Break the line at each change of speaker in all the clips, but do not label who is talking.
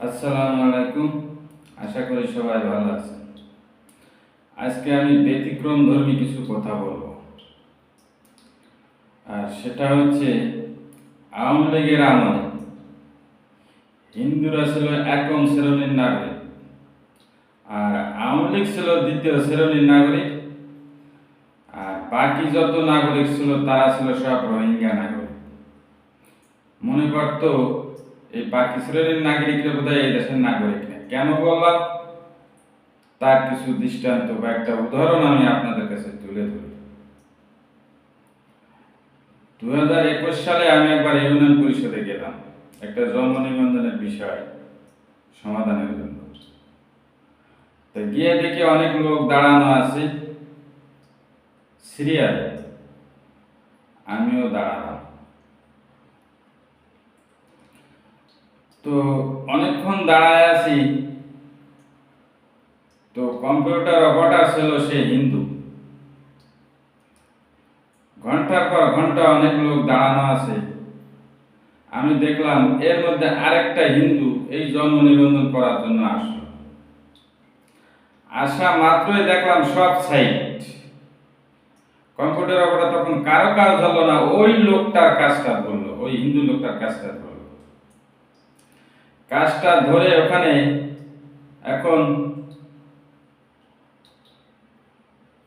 আসসালামু আলাইকুম। আশা করি সবাই ভালো আছেন। আজকে আমি ব্যতিক্রমধর্মী কিছু কথা বলবো, আর সেটা হচ্ছে আওয়ামী লীগের আমলে হিন্দুরা ছিল একম শ্রেণীর নাগরিক, আর আওয়ামী লীগ ছিল দ্বিতীয় শ্রেণীর নাগরিক, আর বাকি যত নাগরিক ছিল তারা ছিল সব রোহিঙ্গা নাগরিক। মনে করতো এই বাকি শ্রেণীর নাগরিকরা বোধহয় এই দেশের নাগরিক না। কেন বললাম তার কিছু দৃষ্টান্ত বা একটা উদাহরণ আমি আপনাদের কাছে তুলে ধরি। 2021 সালে আমি একবার ইউনিয়ন পরিষদে গেলাম একটা জন্ম নিবন্ধনের বিষয় সমাধানের জন্য। তো গিয়ে দেখি অনেক লোক দাঁড়ানো আছে সিরিয়ালে, আমিও দাঁড়ালাম। তো অনেকক্ষণ দাঁড়ায় আছি, তো কম্পিউটার অপারেটর ছিল সে হিন্দু। ঘন্টার পর ঘন্টা অনেক লোক দাঁড়ানো আছে, আমি দেখলাম এর মধ্যে আরেকটা হিন্দু এই জন্ম নিবন্ধন করার জন্য আসলো। আসা মাত্রই দেখলাম সব সাইট। কম্পিউটার অপারেটর তখন কারো কাজ হলো না, ওই লোকটার কাজটা ধরলো, ওই হিন্দু লোকটার কাজটা ধরলো। কাজটা ধরে ওখানে এখন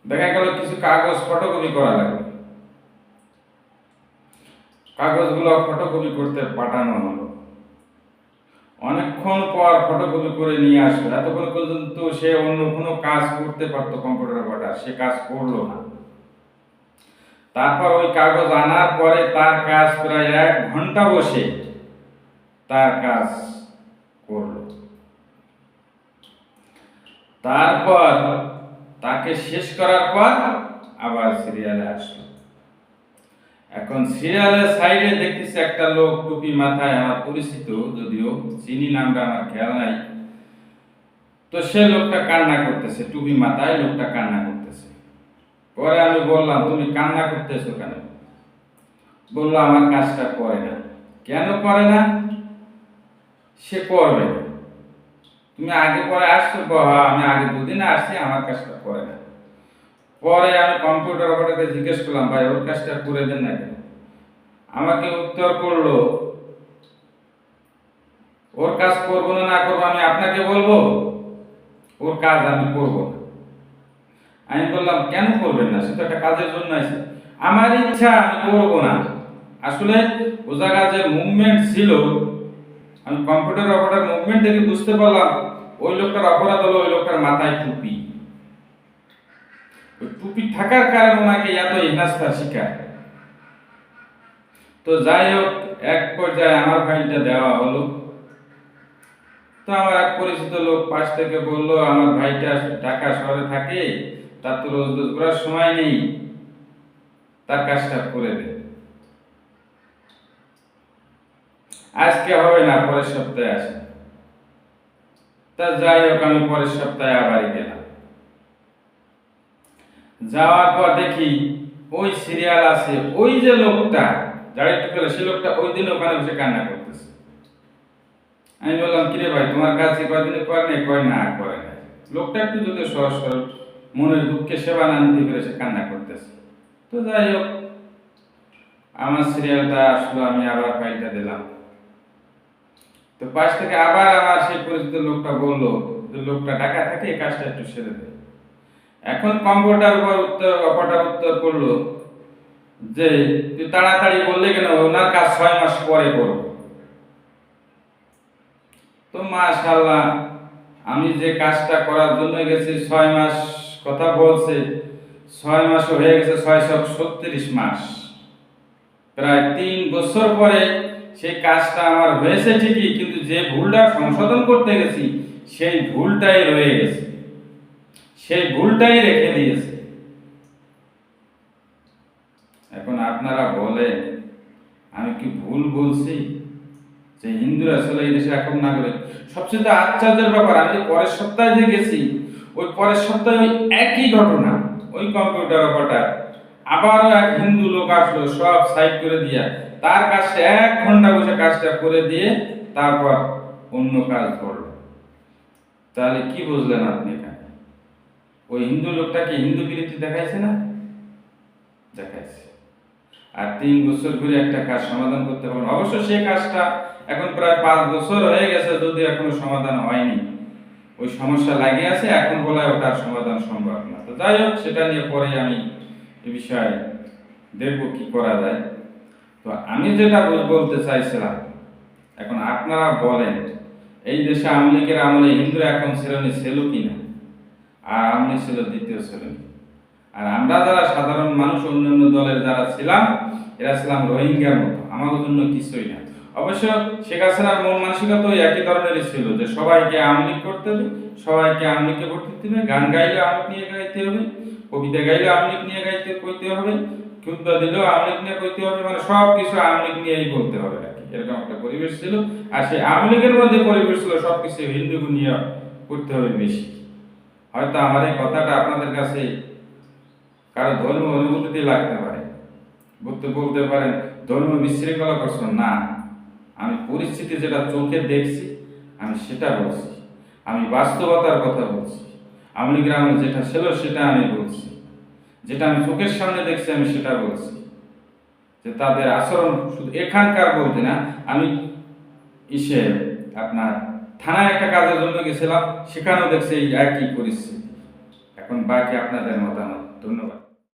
দেখা গেল কিছু কাগজ ফটোকপি করা লাগবে। কাগজগুলো ফটোকপি করতে পাঠানো হলো। অনেকক্ষণ পর ফটোকপি করে নিয়ে আসলো। এতক্ষণ পর্যন্ত সে অন্য কোনো কাজ করতে পারতো কম্পিউটার অপারেটর, সে কাজ করলো না। তারপর ওই কাগজ আনার পরে তার কাজ প্রায় 1 ঘন্টা বসে তার কাজ করলো। তারপর তাকে শেষ করার পর আবার সিরিয়ালে আসলো। এখন সিরিয়ালের সাইডে দেখতেছি একটা লোক টুপি মাথায়, আমার পরিচিত, যদিও চিনি নামটা আমার খেয়াল নাই। তো সে লোকটা কান্না করতেছে, টুপি মাথায় লোকটা কান্না করতেছে। পরে আমি বললাম, তুমি কান্না করতেছো কেন? বললো, আমার কাজটা করে না। কেন করে না? সে করবে না। তুমি আগে পরে আসছো? আমি আগে 2 দিন আসছি, আমার কাজটা করে না। পরে আমি কম্পিউটার অপারেটরকে জিজ্ঞেস করলাম, ভাই ওর কাজটা করে দেন না কেন? আমাকে উত্তর করলো, ওর কাজ করবো না করবো আমি আপনাকে বলবো? ওর কাজ আমি করবো না। আমি বললাম, কেন করবেন না? সে তো একটা কাজের জন্য আছে। আমার ইচ্ছা, আমি করবো না। আসলে ও জায়গায় যে মুভমেন্ট ছিল, আমি কম্পিউটার অপারেটর মুভমেন্ট থেকে বুঝতে পারলাম ওই লোকটার অপরাধ হলো ওই লোকটার মাথায় টুপি। ওই টুপি থাকার কারণে ওনাকে এত হেনস্থার শিকার। তো যাই হোক, এক পর্যায়ে আমার ফাইলটা দেওয়া হলো। তো আমার এক পরিচিত লোক পাশ থেকে বলল, আমার ভাইটা ঢাকা শহরে থাকে, তার তো রোজ রোজ করার সময় নেই, তার কাজটা করে দে। আজকে হবে না, পরের সপ্তাহে আসে। তা যাই হোক, আমি পরের সপ্তাহে আবারই গেলাম। যাওয়ার পর দেখি ওই সিরিয়াল আছে, ওই যে লোকটা যারা একটু করে, সে লোকটা ওই দিন ওখানে বসে কান্না করতেছে। আমি বললাম, কিরে ভাই, তোমার কাজ কয়দিনে করে নাই? কয় না, করে নাই। লোকটা একটু যদি সহজ সরল, মনের দুঃখে সেবা না নিতে পেরে সে কান্না করতেছে। তো যাই হোক, আমার সিরিয়ালটা আসলো, আমি আবার ফাইলটা দিলাম। তো পাশ থেকে আবার আমার সেই পরিচিত লোকটা বললো যে লোকটা ঢাকা থাকে, এই কাজটা একটু সেরে দেয়। এখন কম্পিউটার উপর উত্তর করলো যে তুই তাড়াতাড়ি বললে কেন, ওনার কাজ 6 মাস পরে করবো। তো মাশাআল্লাহ, আমি যে কাজটা করার জন্য গেছি 6 মাস কথা বলছে, 6 মাসও হয়ে গেছে, 636 মাস। প্রায় 3 বছর পরে সেই কাজটা আমার হয়েছে ঠিকই, কিন্তু যে ভুলটা সংশোধন করতে গেছি সেই ভুলটাই রয়ে গেছে, সেই ভুলটাই রেখে দিয়েছে। এখন আপনারা বলেন, আমি কি ভুল বলছি যে হিন্দুরা আসলে এই দেশে একক নাগরিক? সবচেয়ে আশ্চর্যের ব্যাপার, আমি যে পরের সপ্তাহে যে গেছি, ওই পরের সপ্তাহে ওই একই ঘটনা, ওই কম্পিউটার অপারেটর আবারও এক হিন্দু লোক আসলো, সব সাইড করে দিয়া তার কাছে 1 ঘন্টা বসে কাজটা করে দিয়ে তারপর অন্য কাজ করলো। তাহলে কি বুঝলেন আপনি এখানে? ওই হিন্দু লোকটাকে হিন্দু বিরোধী দেখাইছে না? দেখাইছে। আর 3 বছর ধরে একটা কাজ সমাধান করতে পারবেন। অবশ্য সেই কাজটা এখন প্রায় 5 বছর হয়ে গেছে, যদি এখনো সমাধান হয়নি। ওই সমস্যা লাগে আছে, এখন বলা ওটার সমাধান সম্ভব না। তো যাই হোক, সেটা নিয়ে পরে আমি এ বিষয়ে দেখব কি করা যায়। তো আমি যেটা বলতে চাইছিলাম, এখন আপনারা বলেন, এই দেশে আওয়ামী লীগের আমলে হিন্দুরা এখন শ্রেণী ছিল কিনা, আর আওয়ামী লীগ ছিল দ্বিতীয় শ্রেণী। আর আমরা যারা সাধারণ মানুষ, অন্যান্য দলের যারা ছিলাম, এরা ছিলাম রোহিঙ্গার মতো, আমাদের জন্য কিছুই না। অবশ্য শেখ হাসিনার মন মানসিকতা একই ধরনেরই ছিল, যে সবাইকে আওয়ামী লীগ করতে হবে, সবাইকে আওয়ামী লীগকে ভোট দিতে হবে, গান গাইলে আওয়ামী লীগ নিয়ে গাইতে হবে, কবিতা গাইলে আওয়ামী লীগ নিয়ে কইতে হবে, খুতবা দিলেও আওয়ামী লীগ নিয়ে কইতে হবে, মানে সব কিছু আওয়ামী লীগ নিয়েই বলতে হবে আর কি, এরকম একটা পরিবেশ ছিল। আর সেই আওয়ামী লীগের মধ্যে পরিবেশ ছিল সবকিছু হিন্দুকে নিয়ে করতে হবে বেশি। হয়তো আমার এই কথাটা আপনাদের কাছে কারো ধর্ম অনুভূতি লাগতে পারে, বলতে পারেন ধর্ম বিশৃঙ্খলা করছেন না। আমি পরিস্থিতি যেটা চোখে দেখছি আমি সেটা বলছি, আমি বাস্তবতার কথা বলছি। আওয়ামী লীগের আমলে যেটা ছিল সেটা আমি বলছি, যেটা আমি চোখের সামনে দেখছি আমি সেটা বলছি। যে তাদের আচরণ শুধু এখানকার বলতে না, আমি আপনার থানায় একটা কাজের জন্য গেছিলাম, সেখানেও দেখছি এই একই পরিস্থিতি। এখন বাকি আপনাদের মতামত। ধন্যবাদ।